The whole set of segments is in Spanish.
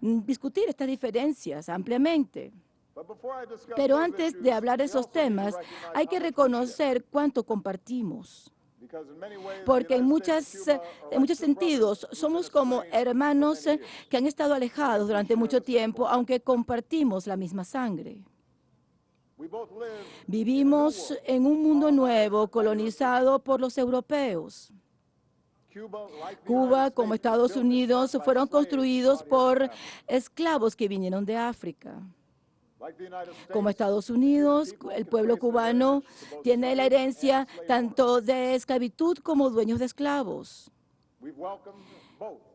discutir estas diferencias ampliamente. Pero antes de hablar de esos temas, hay que reconocer cuánto compartimos. Porque en muchos sentidos somos como hermanos que han estado alejados durante mucho tiempo, aunque compartimos la misma sangre. Vivimos en un mundo nuevo colonizado por los europeos. Cuba, como Estados Unidos, fueron construidos por esclavos que vinieron de África. Como Estados Unidos, el pueblo cubano tiene la herencia tanto de esclavitud como dueños de esclavos.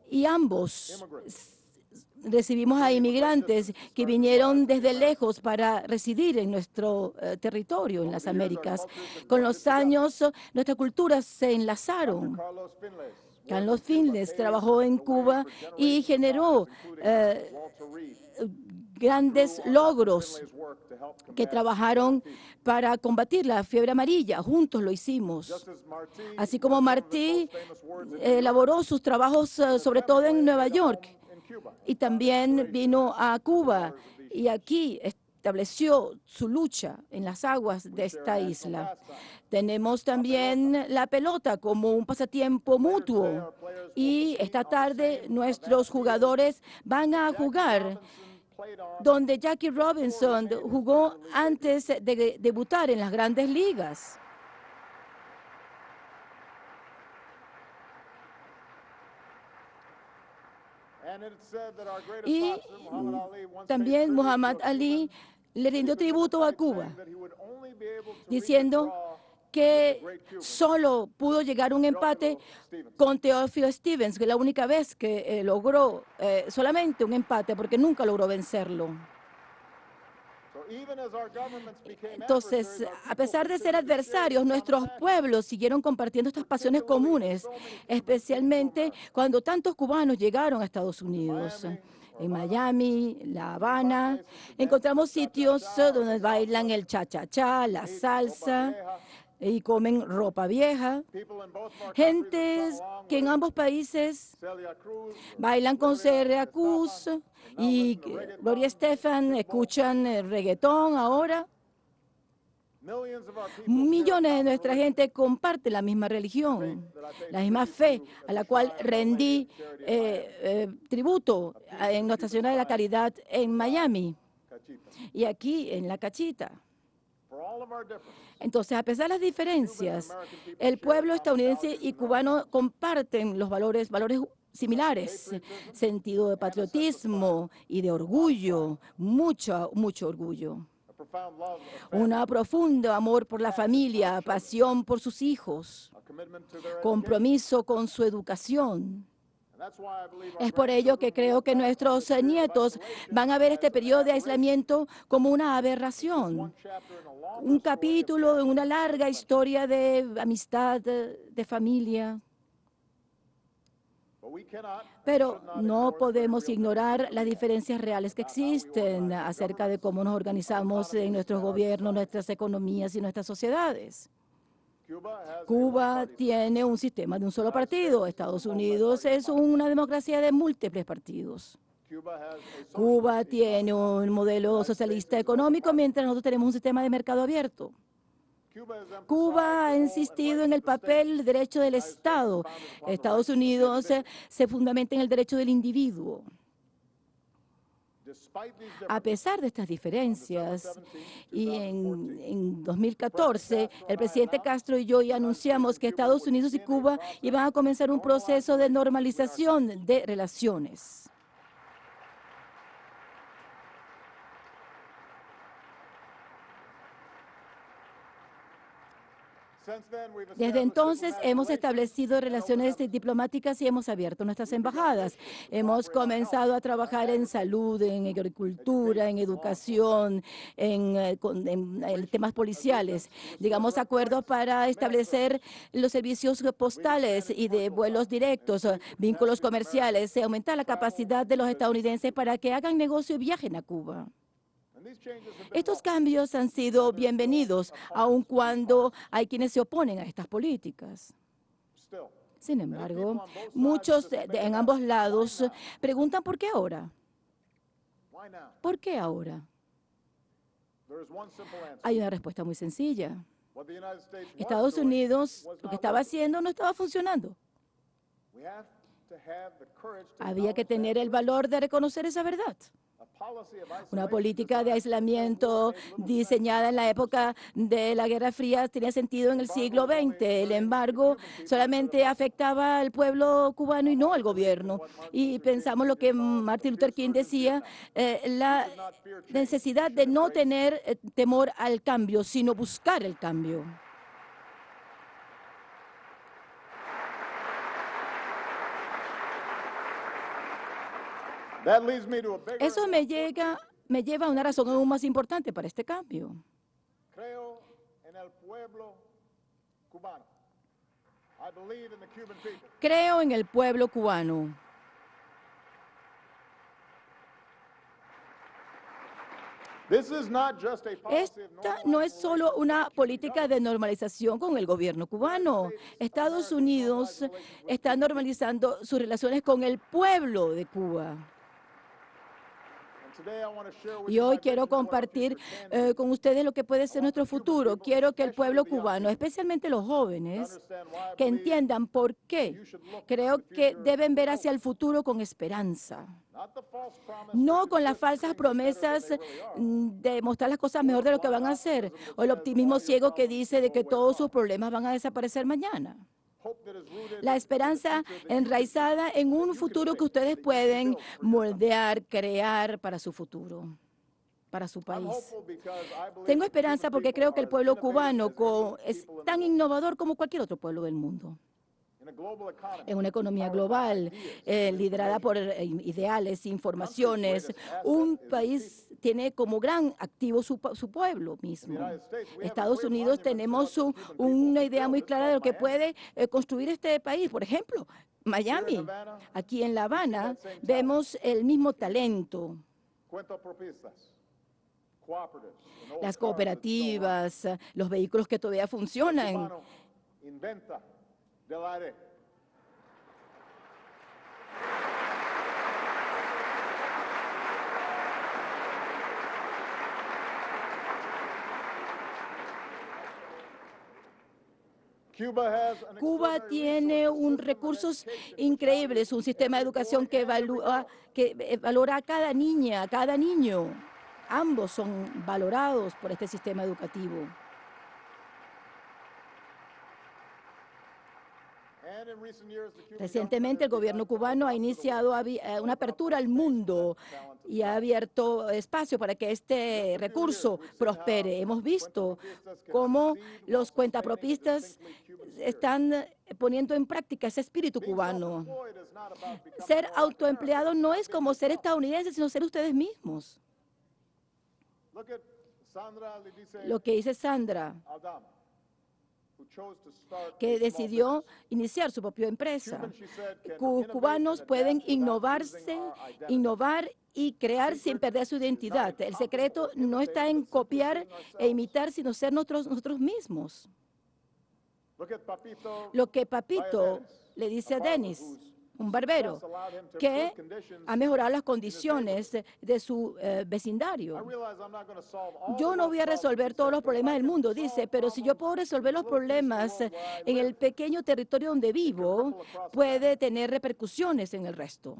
Y ambos recibimos a inmigrantes que vinieron desde lejos para residir en nuestro territorio, en las Américas. Con los años, nuestras culturas se enlazaron. Carlos Finley trabajó en Cuba y generó grandes logros que trabajaron para combatir la fiebre amarilla. Juntos lo hicimos. Así como Martí elaboró sus trabajos sobre todo en Nueva York y también vino a Cuba y aquí estableció su lucha en las aguas de esta isla. Tenemos también la pelota como un pasatiempo mutuo y esta tarde nuestros jugadores van a jugar donde Jackie Robinson jugó antes de debutar en las grandes ligas. Y también Muhammad Ali le rindió tributo a Cuba, diciendo que solo pudo llegar a un empate con Teófilo Stevens, que es la única vez que logró solamente un empate, porque nunca logró vencerlo. Entonces, a pesar de ser adversarios, nuestros pueblos siguieron compartiendo estas pasiones comunes, especialmente cuando tantos cubanos llegaron a Estados Unidos. En Miami, La Habana, encontramos sitios donde bailan el cha-cha-cha, la salsa, y comen ropa vieja. Gentes que en ambos países bailan con Celia Cruz y Gloria Estefan, escuchan reggaetón ahora. Millones de nuestra gente comparten la misma religión, la misma fe a la cual rendí tributo en Nuestra Señora de la Caridad en Miami y aquí en La Cachita. Entonces, a pesar de las diferencias, el pueblo estadounidense y cubano comparten los valores similares, sentido de patriotismo y de orgullo, mucho orgullo. Un profundo amor por la familia, pasión por sus hijos, compromiso con su educación. Es por ello que creo que nuestros nietos van a ver este periodo de aislamiento como una aberración, un capítulo en una larga historia de amistad, de familia. Pero no podemos ignorar las diferencias reales que existen acerca de cómo nos organizamos en nuestros gobiernos, nuestras economías y nuestras sociedades. Cuba tiene un sistema de un solo partido. Estados Unidos es una democracia de múltiples partidos. Cuba tiene un modelo socialista económico, mientras nosotros tenemos un sistema de mercado abierto. Cuba ha insistido en el papel del derecho del Estado. Estados Unidos se fundamenta en el derecho del individuo. A pesar de estas diferencias, y en 2014, el presidente Castro y yo ya anunciamos que Estados Unidos y Cuba iban a comenzar un proceso de normalización de relaciones. Desde entonces hemos establecido relaciones diplomáticas y hemos abierto nuestras embajadas. Hemos comenzado a trabajar en salud, en agricultura, en educación, en temas policiales. Llegamos a acuerdos para establecer los servicios postales y de vuelos directos, vínculos comerciales, y aumentar la capacidad de los estadounidenses para que hagan negocio y viajen a Cuba. Estos cambios han sido bienvenidos, aun cuando hay quienes se oponen a estas políticas. Sin embargo, muchos en ambos lados preguntan por qué ahora. ¿Por qué ahora? Hay una respuesta muy sencilla. Estados Unidos lo que estaba haciendo no estaba funcionando. Había que tener el valor de reconocer esa verdad. Una política de aislamiento diseñada en la época de la Guerra Fría tenía sentido en el siglo XX. El embargo solamente afectaba al pueblo cubano y no al gobierno. Y pensamos lo que Martin Luther King decía, la necesidad de no tener temor al cambio, sino buscar el cambio. Eso me lleva a una razón aún más importante para este cambio. Creo en el pueblo cubano. Creo en el pueblo cubano. Esta no es solo una política de normalización con el gobierno cubano. Estados Unidos está normalizando sus relaciones con el pueblo de Cuba. Y hoy quiero compartir con ustedes lo que puede ser nuestro futuro. Quiero que el pueblo cubano, especialmente los jóvenes, que entiendan por qué creo que deben ver hacia el futuro con esperanza. No con las falsas promesas de mostrar las cosas mejor de lo que van a hacer, o el optimismo ciego que dice de que todos sus problemas van a desaparecer mañana. La esperanza enraizada en un futuro que ustedes pueden moldear, crear para su futuro, para su país. Tengo esperanza porque creo que el pueblo cubano es tan innovador como cualquier otro pueblo del mundo. En una economía global, liderada por ideales, informaciones, un país tiene como gran activo su pueblo mismo. Estados Unidos tenemos una idea muy clara de lo que puede construir este país. Por ejemplo, Miami. Aquí en La Habana vemos el mismo talento. Las cooperativas, los vehículos que todavía funcionan. Cuba tiene recursos increíbles, un sistema de educación que valora a cada niña, a cada niño. Ambos son valorados por este sistema educativo. Recientemente el gobierno cubano ha iniciado una apertura al mundo y ha abierto espacio para que este recurso prospere. Hemos visto cómo los cuentapropistas están poniendo en práctica ese espíritu cubano. Ser autoempleado no es como ser estadounidense, sino ser ustedes mismos. Lo que dice Sandra, que decidió iniciar su propia empresa. Cubanos pueden innovar y crear sin perder su identidad. El secreto no está en copiar e imitar, sino ser nosotros mismos. Lo que Papito le dice a Dennis, un barbero, que ha mejorado las condiciones de su vecindario. Yo no voy a resolver todos los problemas del mundo, dice, pero si yo puedo resolver los problemas en el pequeño territorio donde vivo, puede tener repercusiones en el resto.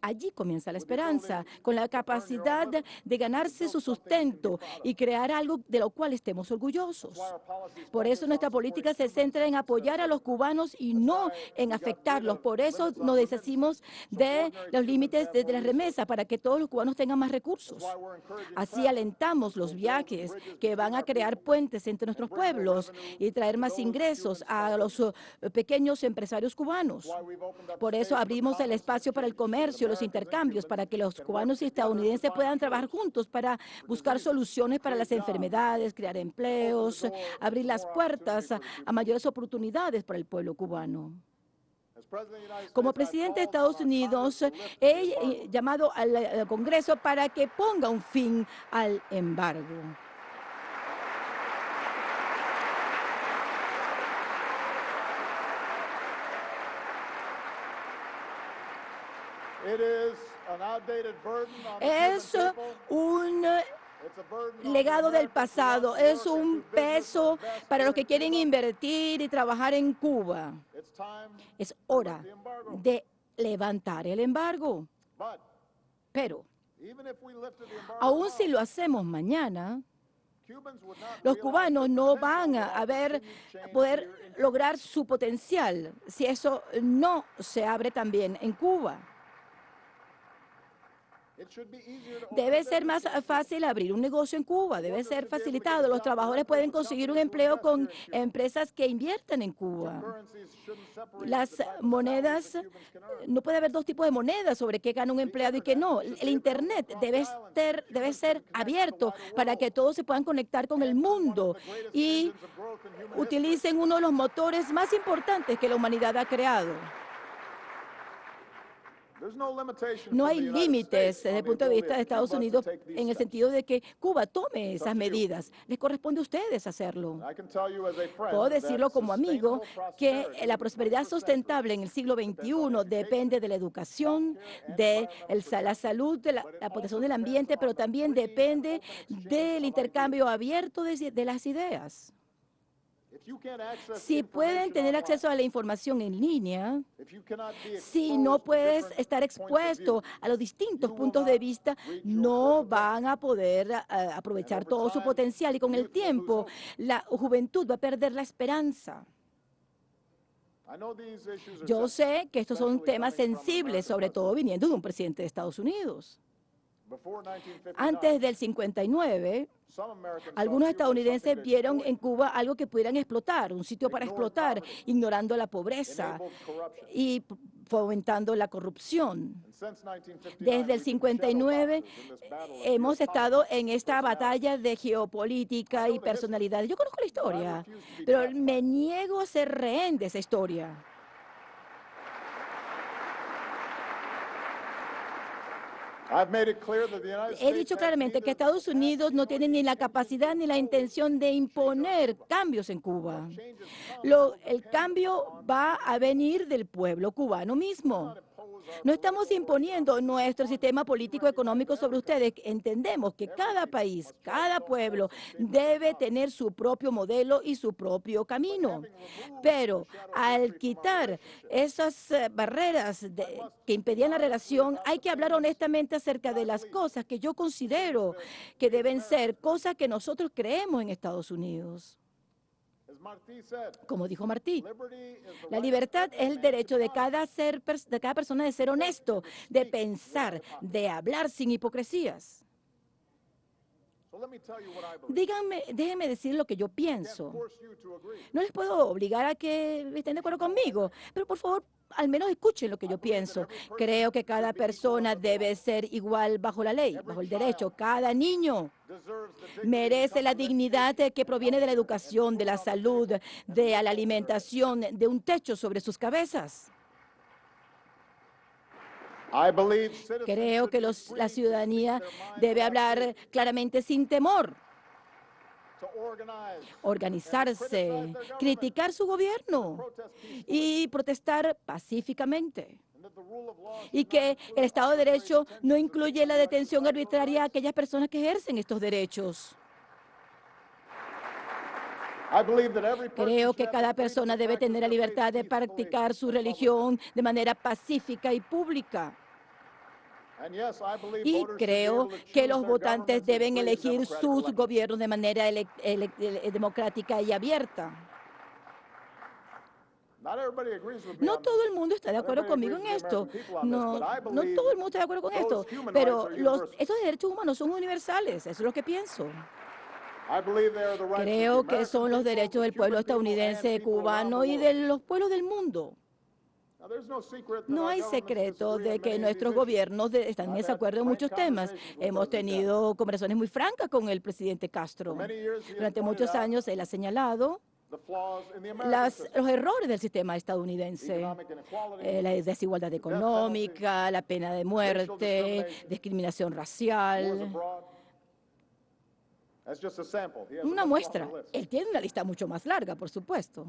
Allí comienza la esperanza, con la capacidad de ganarse su sustento y crear algo de lo cual estemos orgullosos. Por eso nuestra política se centra en apoyar a los cubanos y no en afectarlos. Por eso nos deshacimos de los límites de la remesa para que todos los cubanos tengan más recursos. Así alentamos los viajes que van a crear puentes entre nuestros pueblos y traer más ingresos a los pequeños empresarios cubanos. Por eso abrimos el espacio para el comercio, los intercambios, para que los cubanos y estadounidenses puedan trabajar juntos para buscar soluciones para las enfermedades, crear empleos, abrir las puertas a mayores oportunidades para el pueblo cubano. Como presidente de Estados Unidos, he llamado al Congreso para que ponga un fin al embargo. an outdated burden on the Es Cuban people. un It's a burden on legado the del Americans who want pasado, to es work and un do business or peso invest para los here que in quieren Cuba. invertir y trabajar en Cuba. It's time Es to lift hora the embargo. de levantar el embargo. But Pero even if we lifted the embargo aun si tomorrow, lo hacemos mañana, Cubans would not los realize cubanos the no potential van of a ver, continued change poder here in Cuba. lograr su potencial si eso no se abre también en Cuba. It should be easier to open Debe a ser más business here in Cuba. fácil abrir un negocio en Cuba, debe ser facilitado. Los trabajadores pueden conseguir un empleo con empresas que inviertan en Cuba. Currencies shouldn't separate Las the type of monedas, salaries that Cubans can earn. no puede haber dos tipos de monedas sobre qué gana un empleado y qué no. El Internet debe ser abierto para que todos se puedan conectar con el mundo y utilicen uno de los motores más importantes que la humanidad ha creado. There's no limitation No from hay the United límites States desde on el the punto de ability vista de of Estados Cuba to Unidos take these en el steps. sentido de que Cuba tome esas up to you. medidas. Les corresponde a ustedes hacerlo. I can tell you as a friend Puedo that decirlo como amigo sustainable que prosperity la in the prosperidad 21st century sustentable en el siglo XXI depende de la educación, de la salud, de la protección del ambiente, pero también depende del intercambio abierto de las ideas. If you can't access Si pueden information tener online, acceso a la información en línea, if you cannot be si no exposed to puedes different estar points of expuesto view, a los distintos you will puntos not de vista, reach your no full van potential. a poder aprovechar And over todo su time, potencial y con the el youth will lose tiempo hope. la juventud va a perder la esperanza. I know these issues are Yo sé que estos son especially temas coming from an sensibles, American sobre todo president. viniendo de un presidente de Estados Unidos. Before 1959, Antes del 59, some Americans algunos saw Cuba as estadounidenses something to vieron exploit, en Cuba algo que pudieran explotar, un sitio para ignored explotar, poverty, ignorando la pobreza enabled corruption. y fomentando la corrupción. And since 1959, Desde el we've been shadow 59 boxers in this battle of hemos estado geopolitics en and esta personalities. batalla de geopolítica y personalidad. Yo conozco la historia, pero me niego a ser rehén de esa historia. I've made it clear that the United He States dicho has claramente que neither the Estados Unidos capacity no nor tiene the ni la intention capacidad to ni la impose intención de change on imponer Cuba. cambios en Cuba. What changes come will El depend cambio on va a venir del pueblo cubano mismo. not impose our No estamos political or imponiendo economic nuestro system on sistema them. We político recognize económico that sobre every country, ustedes. Entendemos que every cada people país, must chart cada its own pueblo course and shape its debe economy. tener su propio modelo y su propio camino. Having removed Pero the shadow of al history from our quitar relationship, esas barreras que impedían la relación, hay que hablar honestamente acerca de las cosas que yo considero que deben ser cosas que nosotros creemos en Estados Unidos. as Martí said, Como dijo Martí, liberty is the la right libertad of es every el man derecho to de honor. de cada persona de ser honesto, de pensar, de hablar sin hipocresías. So let me tell you what I believe. Déjenme decir lo que yo Can't pienso. force you to agree. No les puedo obligar a que estén de acuerdo conmigo, pero por favor, al menos escuchen lo que yo pienso. Creo que cada persona debe ser igual bajo la ley, bajo el derecho. Cada niño Deserves the dignity that merece la comes with dignidad education, que proviene de la educación, de la salud, de la alimentación, de un techo sobre sus cabezas. I believe citizens Creo should que be la free to ciudadanía speak their mind debe without hablar fear, claramente sin temor, to organize, organizarse, criticar su gobierno protest peacefully, y protestar pacíficamente. and that the rule of law Y should que not el include Estado de arbitrary Derecho no detentions of incluye people la who detención exercise those arbitraria a rights. aquellas personas que ejercen estos derechos. I believe that every person Creo should que have the cada freedom to persona debe practice tener la their faith libertad de peacefully practicar su and publicly. religión de manera pacífica y pública. And yes, I believe Y voters should be creo able to que choose los their votantes governments in deben free and elegir democratic sus elections. gobiernos de manera democrática y abierta. Not everybody agrees with me No on todo this. el mundo está de Not acuerdo everybody conmigo agrees en with the esto. American people on this, No, but I no believe todo el mundo está de acuerdo con esto. those human Pero rights are universal. estos derechos humanos son universales. Eso es lo que pienso. I believe they are the rights of the Creo que American son los people, derechos the del pueblo Cuban people, and estadounidense, people around cubano the y world. de los pueblos del mundo. Now, there's no secret that No our hay governments secreto disagree de on que many of nuestros these issues. gobiernos están en I've had desacuerdo en frank muchos temas. conversations with Hemos President Castro. tenido conversaciones muy francas con el presidente For Castro. many years, he has Durante pointed muchos out años él ha señalado the flaws in the American system. los errores del sistema estadounidense. Economic inequality, La desigualdad death penalty, económica, la pena de muerte, discriminación wars racial. abroad. That's just a sample. He has a Una much muestra. longer list. Él tiene una lista mucho más larga, por supuesto.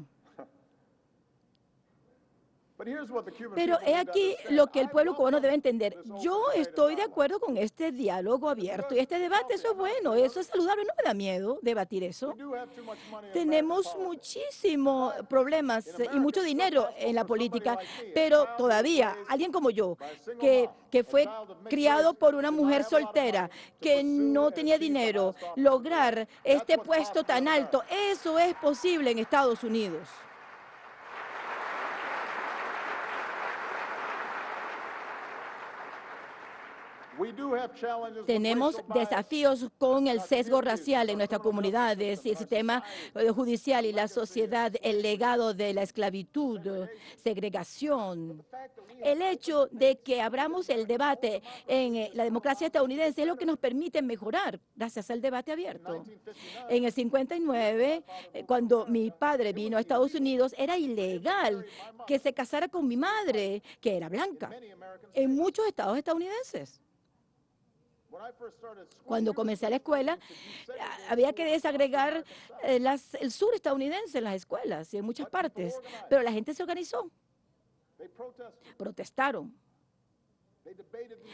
Pero he aquí lo que el pueblo cubano debe entender. Yo estoy de acuerdo con este diálogo abierto y este debate, eso es bueno, eso es saludable, no me da miedo debatir eso. Tenemos muchísimos problemas y mucho dinero en la política, pero todavía alguien como yo, que fue criado por una mujer soltera, que no tenía dinero, lograr este puesto tan alto, eso es posible en Estados Unidos. Tenemos desafíos con el sesgo racial en nuestras comunidades, y el sistema judicial y la sociedad, el legado de la esclavitud, segregación. El hecho de que abramos el debate en la democracia estadounidense es lo que nos permite mejorar gracias al debate abierto. En el 59, cuando mi padre vino a Estados Unidos, era ilegal que se casara con mi madre, que era blanca, en muchos estados estadounidenses. Cuando comencé la escuela, había que desagregar el sur estadounidense en las escuelas y en muchas partes, pero la gente se organizó, protestaron,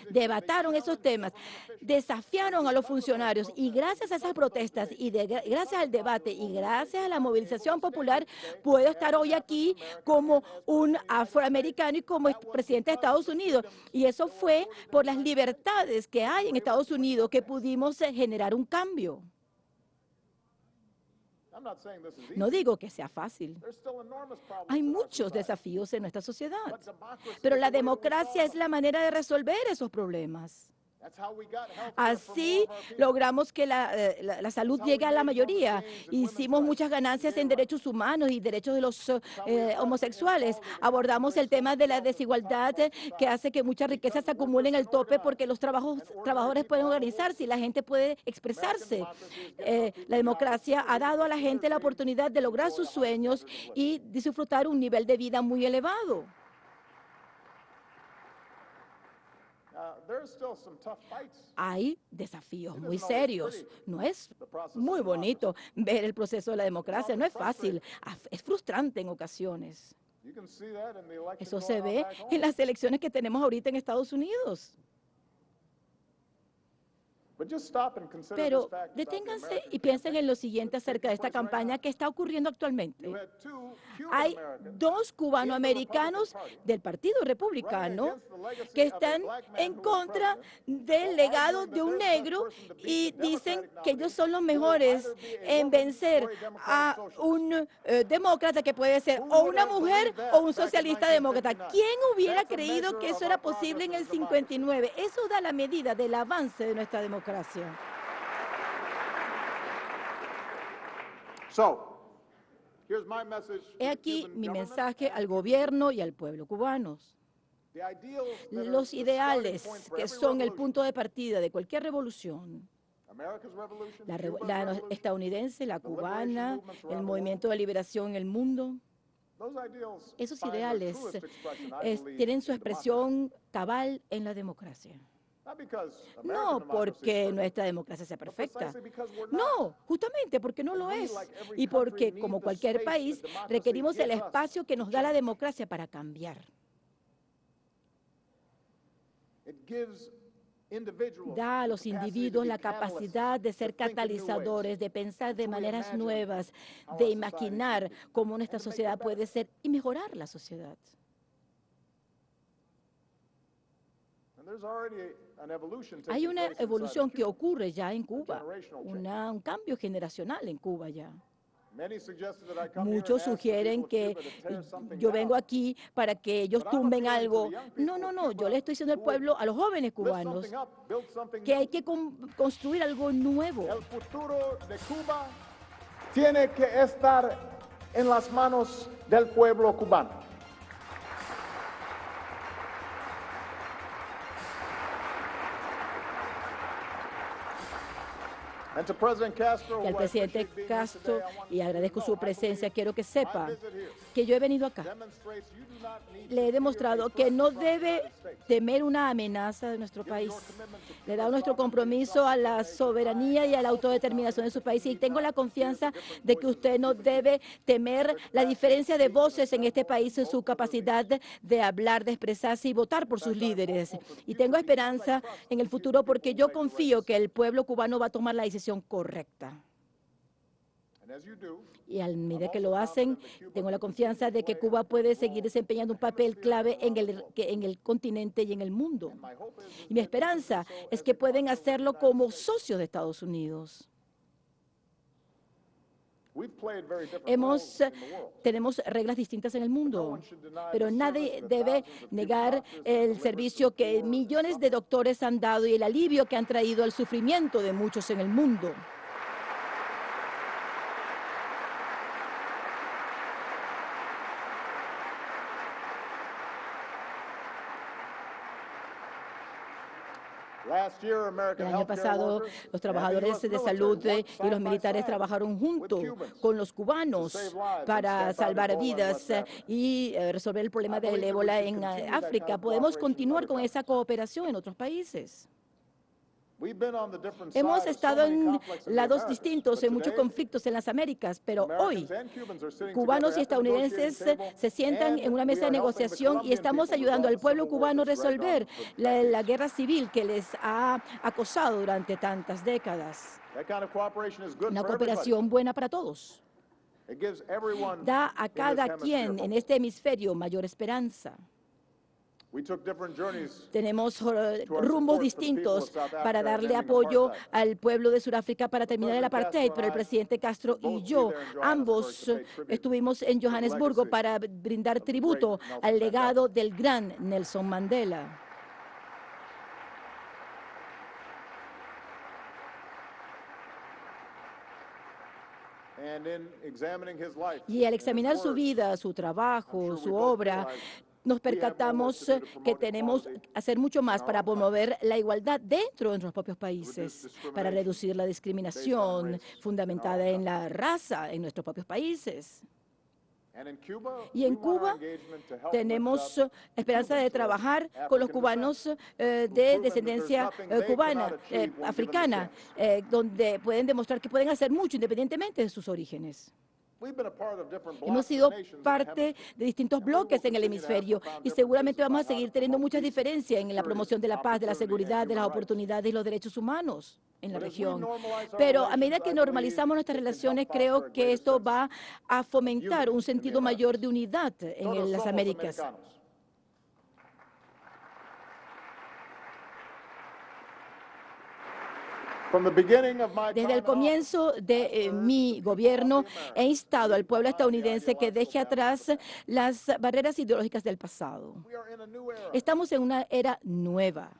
debataron esos temas, desafiaron a los funcionarios y gracias a esas protestas y gracias al debate y gracias a la movilización popular puedo estar hoy aquí como un afroamericano y como presidente de Estados Unidos. Y eso fue por las libertades que hay en Estados Unidos que pudimos generar un cambio. No digo que sea fácil. Hay muchos desafíos en nuestra sociedad, pero la democracia es la manera de resolver esos problemas. Así logramos que la salud llegue a la mayoría. Hicimos muchas ganancias en derechos humanos y derechos de los homosexuales. Abordamos el tema de la desigualdad que hace que muchas riquezas se acumulen al tope porque los trabajadores pueden organizarse y la gente puede expresarse. La democracia ha dado a la gente la oportunidad de lograr sus sueños y disfrutar un nivel de vida muy elevado. Hay desafíos muy serios. No es muy bonito ver el proceso de la democracia, no es fácil, es frustrante en ocasiones. Eso se ve en las elecciones que tenemos ahorita en Estados Unidos. Pero deténganse y piensen en lo siguiente acerca de esta campaña que está ocurriendo actualmente. Hay dos cubanoamericanos del Partido Republicano que están en contra del legado de un negro y dicen que ellos son los mejores en vencer a un demócrata que puede ser o una mujer o un socialista demócrata. ¿Quién hubiera creído que eso era posible en el 59? Eso da la medida del avance de nuestra democracia. He aquí mi mensaje al gobierno y al pueblo cubanos. Los ideales que son el punto de partida de cualquier revolución, la estadounidense, la cubana, el movimiento de liberación en el mundo, esos ideales tienen su expresión cabal en la democracia. No porque nuestra democracia sea perfecta. No, justamente porque no lo es. Y porque, como cualquier país, requerimos el espacio que nos da la democracia para cambiar. Da a los individuos la capacidad de ser catalizadores, de pensar de maneras nuevas, de imaginar cómo nuestra sociedad puede ser y mejorar la sociedad. Hay una evolución que ocurre ya en Cuba, un cambio generacional en Cuba ya. Muchos sugieren que yo vengo aquí para que ellos tumben algo. No, yo le estoy diciendo al pueblo, a los jóvenes cubanos, que hay que construir algo nuevo. El futuro de Cuba tiene que estar en las manos del pueblo cubano. And to President Castro, Y al who I presidente appreciate being here Castro, today, I want y you to agradezco know, su I presencia, believe quiero que my sepa visit here que yo he venido acá. demonstrates you do not need to Le he fear demostrado a que threat no from the debe United States. temer una amenaza de nuestro Given your país. commitment to Le he pure dado nuestro sovereignty and compromiso a la self-determination, soberanía y a la I am also autodeterminación de confident su that país. you Y need tengo not la fear the confianza different de que voices usted of no Cuban people, debe temer their la capacity diferencia to de speak and voces en este assemble país, and su vote for their capacidad leaders. de hablar, de expresarse y votar por In sus fact, I am líderes. hopeful for the Y future tengo because I esperanza trust en the el Cuban futuro people porque will yo make the right confío que decision. el pueblo cubano va a tomar la decisión correcta. And as you do, Y a medida I'm que also lo hacen, confident that Cuba tengo la can continue confianza to de que play an Cuba puede important seguir role desempeñando un in the papel hemisphere clave and around the globe. en el continente y en el mundo. And my hope is Y mi that they can do esperanza so es as que a pueden partner with the hacerlo United como States. socios de Estados Unidos. We've played very different Hemos, roles in the world. tenemos reglas distintas en el But no mundo, one should deny pero the nadie service that debe thousands of Cuban negar doctors have el delivered servicio to que poor and millones de suffering. doctores han dado y el alivio que han traído al sufrimiento de muchos en el mundo. Last year, American El año healthcare pasado, workers los and the trabajadores US de military salud worked y side los by militares side trabajaron with junto Cubans con los to cubanos save lives and para stamp out salvar Ebola in vidas West Africa. y resolver el problema I del believe that we ébola should en continue that kind África. of Podemos cooperation in continuar other con esa countries. cooperación en otros países. We've been on the different Hemos side of so estado many en conflicts in the lados Americas, distintos but en muchos today, conflictos en las Américas, pero hoy Americans and Cubans are sitting cubanos together y at the negotiating estadounidenses table, se sientan and en una we mesa de are helping the negociación y Colombian estamos people ayudando resolve al the pueblo civil war cubano a that's dragged on resolver for la decades. guerra civil que les ha acosado durante tantas décadas. That kind of cooperation is good Una for everybody. cooperación buena para todos. It gives everyone Da a in this cada hemisphere quien en hope. este hemisferio mayor esperanza. We took different journeys Tenemos to our rumbos support for the people of distintos South para Africa and darle ending apoyo apartheid. al pueblo de Sudáfrica para But terminar el President Castro apartheid, and pero el I presidente Castro would y both be yo, there in Johannesburg ambos to pay tribute estuvimos en to the Johannesburgo legacy para brindar of the tributo great Nelson al Mandela. legado del gran Nelson Mandela. And in examining his life Y al and his examinar su words, vida, su I'm trabajo, sure we su both obra, realize nos we have more work percatamos to do to que promote tenemos equality que hacer mucho más in our para own countries, promover la igualdad dentro de nuestros propios to reduce países, para discrimination reducir la based on discriminación race in our fundamentada own en countries. la raza en nuestros propios países. And in Cuba, Y we en want our Cuba engagement to help tenemos lift up esperanza de Cubans of trabajar con los African descent cubanos who've de proven that there's descendencia nothing they cubana, cannot achieve when given the africana, chance. donde pueden demostrar que pueden hacer mucho independientemente de sus orígenes. We've been a part of different Hemos blocs of sido nations in the parte hemisphere, de distintos and we will bloques en el continue to have hemisferio profound y differences seguramente vamos a about how seguir to teniendo promote muchas peace, diferencias en la security, promoción de la paz, de la opportunity, and seguridad, de las human rights. oportunidades y los derechos humanos en la But as we región. normalize our Pero a medida relations, que I believe normalizamos nuestras it can help relaciones, foster a creo que greater esto sense va a fomentar unity un in the sentido mayor de Americas. unidad en Todos las somos Américas. americanos. From the beginning of my Desde time el in office, comienzo de mi gobierno he instado al pueblo estadounidense que deje atrás las barreras ideológicas del pasado. we are in a new era. Estamos en una era nueva.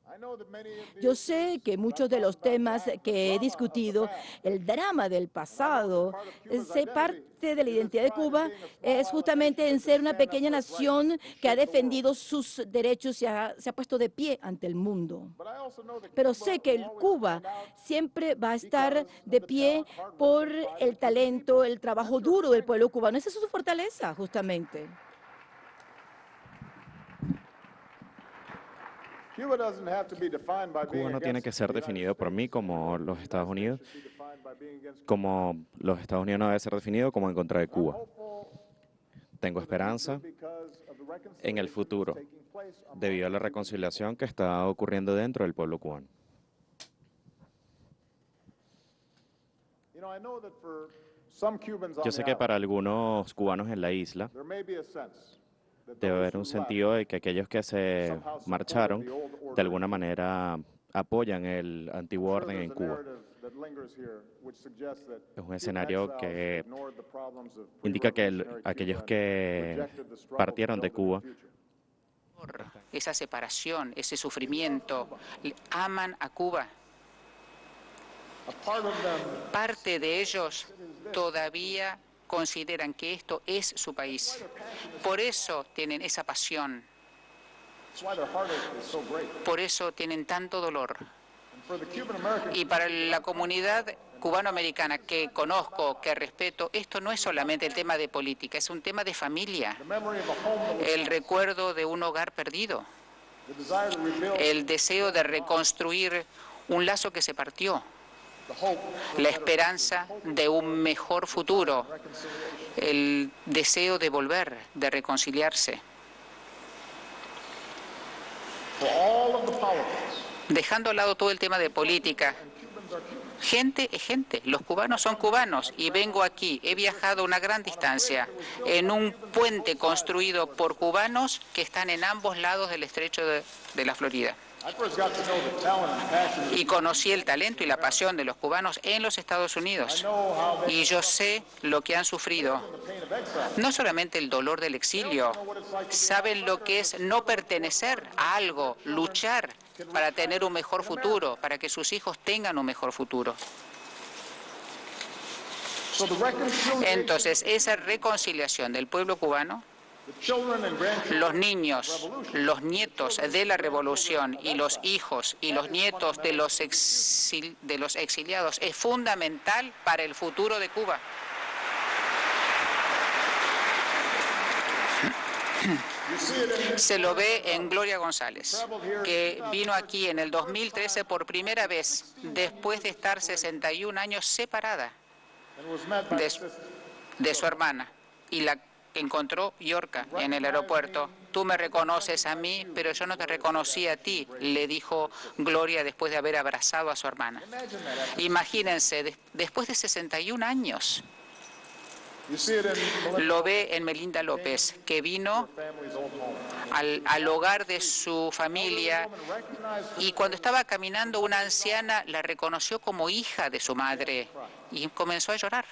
I know that many of the Yo issues sé que that muchos de I've los talked about temas lack the que he drama of the discutido, past. el drama del pasado, part of Cuba's sé identity parte de la is its identidad de pride in Cuba, being a small es justamente island en nation ser that una can stand up pequeña for its rights nación and que ha shake the world. defendido sus derechos y se ha puesto de pie ante el mundo. But I also know that Pero Cuba sé que will el always Cuba stand out siempre va a estar because de of the pie talent, hard work, por and pride of el the Cuban talento, people. el trabajo That's your duro del strength. pueblo cubano. Esa es su fortaleza, justamente. Cuba doesn't have to be defined by being Cuba no tiene against que ser the United definido por mí States. como los Estados Unidos, It should be defined by being against Cuba. como los Estados Unidos no debe ser definido como en contra de I'm Cuba. hopeful Tengo for the future esperanza because of the en el reconciliation futuro that's taking place among debido a la the Cuban reconciliación que está ocurriendo dentro del pueblo cubano. people. You know, I know that for some Cubans on Yo sé the que island, para algunos cubanos en la isla there may be a sense that debe those haber who un left sentido de que aquellos que se somehow supported marcharon the old order de alguna in Cuba. manera apoyan el antiguo I'm sure orden en there's a Cuba. narrative that lingers here which suggests that Es un Cuban escenario exiles que ignored the problems of indica que pre-revolutionary aquellos Cuba que and rejected the struggle to partieron de build a new Cuba future. Esa separación, ese sufrimiento, aman a Cuba. A part of them Parte de ellos todavía consideran que esto es su país. Por eso tienen esa pasión, That's why their heartache is so great. por eso tienen tanto dolor. And Y para la comunidad cubanoamericana que conozco, que respeto, esto no es solamente el tema de política, es un tema de familia. El recuerdo de un hogar perdido, el deseo de reconstruir un lazo que se partió, la esperanza de un mejor futuro, el deseo de volver, de reconciliarse. Dejando a lado todo el tema de política, gente es gente, los cubanos son cubanos y vengo aquí, he viajado una gran distancia en un puente construido por cubanos que están en ambos lados del estrecho de la Florida. Y conocí el talento y la pasión de los cubanos en los Estados Unidos. Y yo sé lo que han sufrido. No solamente el dolor del exilio, saben lo que es no pertenecer a algo, luchar para tener un mejor futuro, para que sus hijos tengan un mejor futuro. Entonces, esa reconciliación del pueblo cubano, los niños, los nietos de la revolución y los hijos y los nietos de los exiliados es fundamental para el futuro de Cuba. Se lo ve en Gloria González, que vino aquí en el 2013 por primera vez, después de estar 61 años separada de su hermana, y la encontró Yorka en el aeropuerto. Tú me reconoces a mí, pero yo no te reconocí a ti, le dijo Gloria después de haber abrazado a su hermana. Imagínense, después de 61 años. Lo ve en Melinda López, que vino al hogar de su familia y cuando estaba caminando una anciana la reconoció como hija de su madre y comenzó a llorar.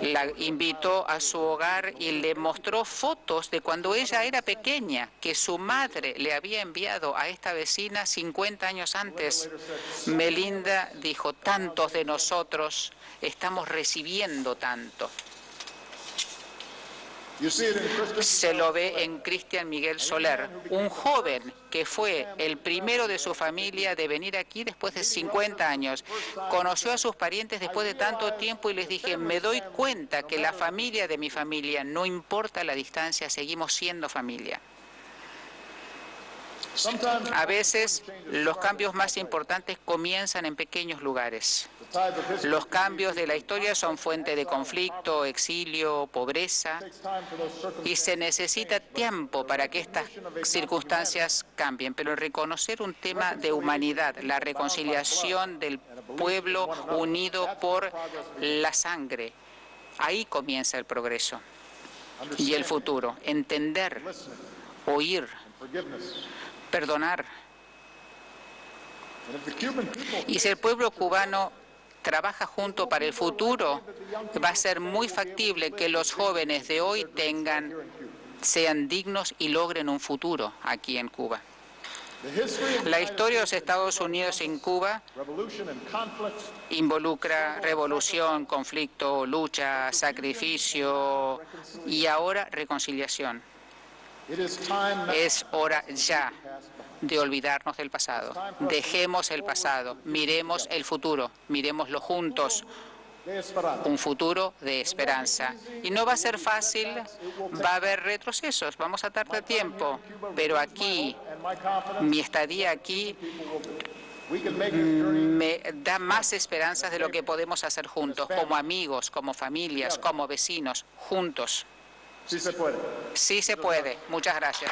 La invitó a su hogar y le mostró fotos de cuando ella era pequeña, que su madre le había enviado a esta vecina 50 años antes. Melinda dijo, tantos de nosotros estamos recibiendo tanto. Se lo ve en Cristian Miguel Soler, un joven que fue el primero de su familia de venir aquí después de 50 años. Conoció a sus parientes después de tanto tiempo y les dije, me doy cuenta que la familia de mi familia, no importa la distancia, seguimos siendo familia. A veces los cambios más importantes comienzan en pequeños lugares. Los cambios de la historia son fuente de conflicto, exilio, pobreza, y se necesita tiempo para que estas circunstancias cambien. Pero reconocer un tema de humanidad, la reconciliación del pueblo unido por la sangre, ahí comienza el progreso y el futuro. Entender, oír, perdonar. Y si el pueblo cubano trabaja junto para el futuro, va a ser muy factible que los jóvenes de hoy sean dignos y logren un futuro aquí en Cuba. La historia de los Estados Unidos en Cuba involucra revolución, conflicto, lucha, sacrificio y ahora reconciliación. Es hora ya de olvidarnos del pasado. Dejemos el pasado, miremos el futuro, miremoslo juntos. Un futuro de esperanza. Y no va a ser fácil, va a haber retrocesos, vamos a tardar tiempo, pero aquí, mi estadía aquí, me da más esperanzas de lo que podemos hacer juntos, como amigos, como familias, como vecinos, juntos. Sí se puede. Sí se puede. Muchas gracias.